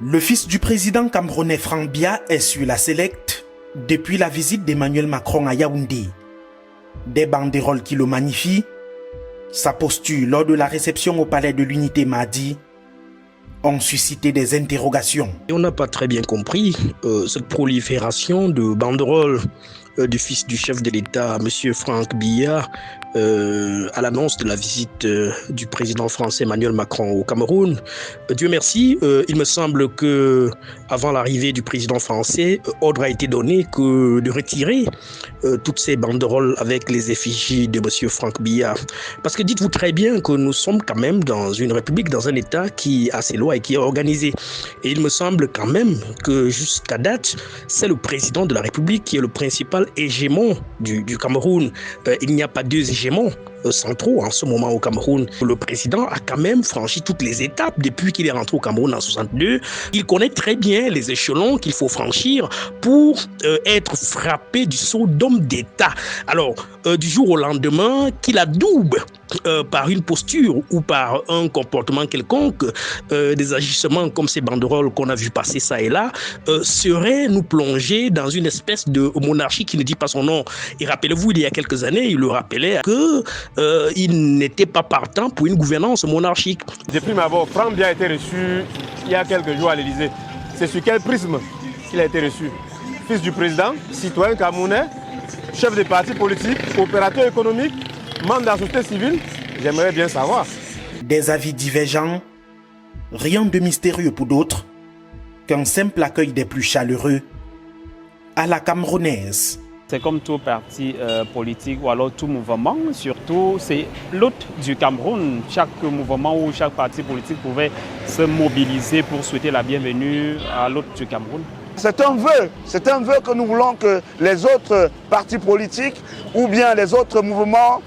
Le fils du président camerounais Franck Biya est sur la sellette depuis la visite d'Emmanuel Macron à Yaoundé. Des banderoles qui le magnifient, sa posture lors de la réception au palais de l'Unité mardi ont suscité des interrogations. On n'a pas très bien compris cette prolifération de banderoles du fils du chef de l'État, M. Franck Biya, à l'annonce de la visite du président français Emmanuel Macron au Cameroun. Dieu merci, il me semble que avant l'arrivée du président français, ordre a été donné que de retirer toutes ces banderoles avec les effigies de M. Franck Biya. Parce que dites-vous très bien que nous sommes quand même dans une république, dans un État qui a ses lois et qui est organisé. Et il me semble quand même que jusqu'à date, c'est le président de la République qui est le principal hégémon du Cameroun. Il n'y a pas deux hégémons centraux en ce moment au Cameroun. Le président a quand même franchi toutes les étapes depuis qu'il est rentré au Cameroun en 62. Il connaît très bien les échelons qu'il faut franchir pour être frappé du sceau d'homme d'État. Alors, du jour au lendemain, qu'il adoube par une posture ou par un comportement quelconque, des agissements comme ces banderoles qu'on a vu passer ça et là, serait nous plonger dans une espèce de monarchie qui ne dit pas son nom. Et rappelez-vous, il y a quelques années, il le rappelait que il n'était pas partant pour une gouvernance monarchique. Depuis d'abord, Franck Biya a été reçu il y a quelques jours à l'Élysée. C'est sur quel prisme qu'il a été reçu? Fils du président, citoyen camerounais, chef de parti politique, opérateur économique, membre de la société civile, j'aimerais bien savoir. Des avis divergents, rien de mystérieux pour d'autres qu'un simple accueil des plus chaleureux à la camerounaise. C'est comme tout parti politique ou alors tout mouvement, surtout c'est l'hôte du Cameroun. Chaque mouvement ou chaque parti politique pouvait se mobiliser pour souhaiter la bienvenue à l'hôte du Cameroun. C'est un vœu que nous voulons que les autres partis politiques ou bien les autres mouvements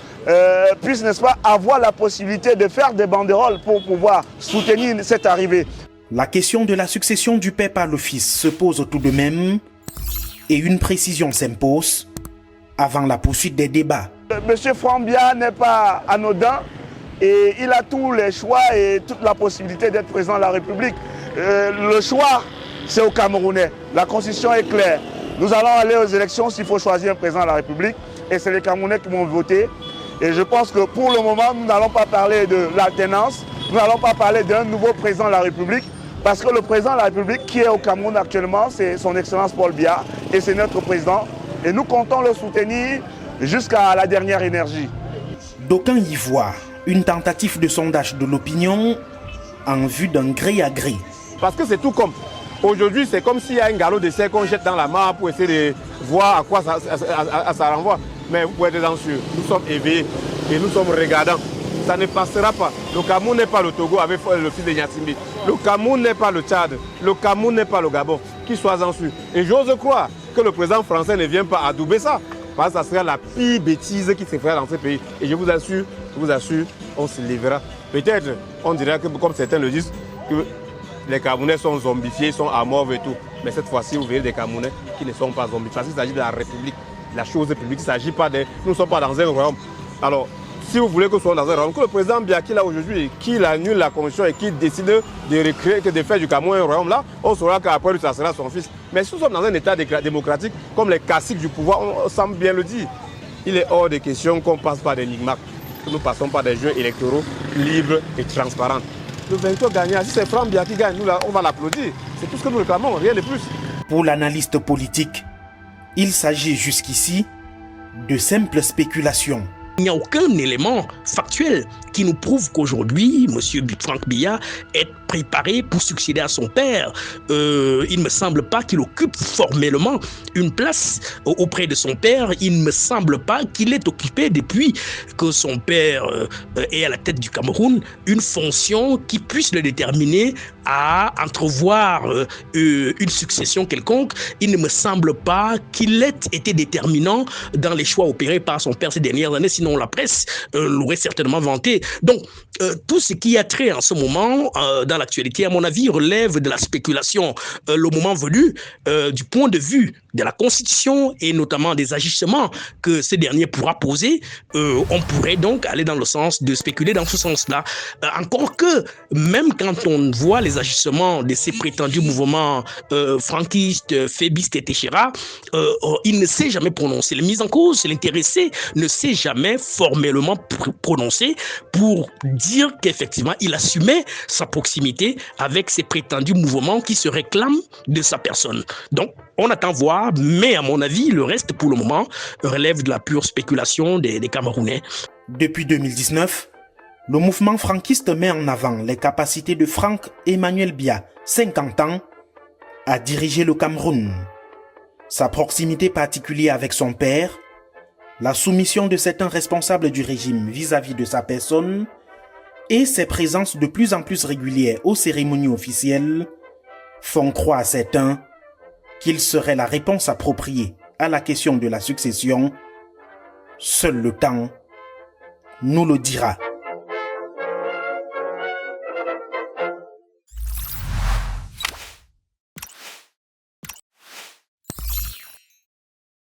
puissent, n'est-ce pas, avoir la possibilité de faire des banderoles pour pouvoir soutenir cette arrivée. La question de la succession du père par le fils se pose tout de même et une précision s'impose avant la poursuite des débats. Monsieur Franck Biya n'est pas anodin et il a tous les choix et toute la possibilité d'être président de la République. Le choix, c'est aux Camerounais. La Constitution est claire. Nous allons aller aux élections s'il faut choisir un président de la République et c'est les Camerounais qui vont voter. Et je pense que pour le moment, nous n'allons pas parler de l'alternance, nous n'allons pas parler d'un nouveau président de la République, parce que le président de la République qui est au Cameroun actuellement, c'est son Excellence Paul Biya et c'est notre président. Et nous comptons le soutenir jusqu'à la dernière énergie. D'aucuns y voient une tentative de sondage de l'opinion en vue d'un gré à gré. Parce que c'est tout comme. Aujourd'hui, c'est comme s'il y a un galop d'essai qu'on jette dans la mare pour essayer de voir à quoi ça renvoie. Mais vous pouvez être sûr, nous sommes éveillés et nous sommes regardants. Ça ne passera pas. Le Cameroun n'est pas le Togo avec le fils de Nyatsimbi. Le Cameroun n'est pas le Tchad. Le Cameroun n'est pas le Gabon. Qu'ils soient en sûr. Et j'ose croire que le président français ne vient pas adouber ça. Parce que ça serait la pire bêtise qui se ferait dans ce pays. Et je vous assure, on se livrera. Peut-être, on dirait que, comme certains le disent, que les Camerounais sont zombifiés, ils sont à mort et tout. Mais cette fois-ci, vous verrez des Camerounais qui ne sont pas zombifiés. Parce qu'il s'agit de la République, la chose publique. Il ne s'agit pas de... Nous ne sommes pas dans un royaume. Alors, si vous voulez que nous soyons dans un royaume, que le président Biya qui là aujourd'hui, qu'il annule la convention et qu'il décide de recréer, de faire du Cameroun un royaume là, on saura qu'après lui, ça sera son fils. Mais si nous sommes dans un état démocratique, comme les classiques du pouvoir, on semble bien le dire. Il est hors de question qu'on passe par des micmacs, que nous passons par des jeux électoraux libres et transparents. Le vainqueur gagnant, si c'est Franck Biya qui gagne, nous, là, on va l'applaudir. C'est tout ce que nous réclamons, rien de plus. Pour l'analyste politique, il s'agit jusqu'ici de simples spéculations. Il n'y a aucun élément factuel qui nous prouve qu'aujourd'hui, M. Franck Biya est préparé pour succéder à son père. Il ne me semble pas qu'il occupe formellement une place auprès de son père. Il ne me semble pas qu'il ait occupé depuis que son père est à la tête du Cameroun une fonction qui puisse le déterminer à entrevoir une succession quelconque. Il ne me semble pas qu'il ait été déterminant dans les choix opérés par son père ces dernières années. Sinon, sinon la presse l'aurait certainement vanté. Donc, tout ce qui a trait en ce moment dans l'actualité, à mon avis, relève de la spéculation. Le moment venu, du point de vue de la Constitution et notamment des agissements que ce dernier pourra poser, on pourrait donc aller dans le sens de spéculer dans ce sens-là. Encore que, même quand on voit les agissements de ces prétendus mouvements franquistes, fébistes et Téchéra, il ne s'est jamais prononcé. Les mises en cause, l'intéressé ne s'est jamais formellement prononcé pour dire qu'effectivement, il assumait sa proximité avec ces prétendus mouvements qui se réclament de sa personne. Donc, on attend voir, mais à mon avis, le reste, pour le moment, relève de la pure spéculation des Camerounais. Depuis 2019, le mouvement franquiste met en avant les capacités de Franck Emmanuel Biya, 50 ans, à diriger le Cameroun. Sa proximité particulière avec son père, la soumission de certains responsables du régime vis-à-vis de sa personne et ses présences de plus en plus régulières aux cérémonies officielles font croire à certains qu'il serait la réponse appropriée à la question de la succession. Seul le temps nous le dira.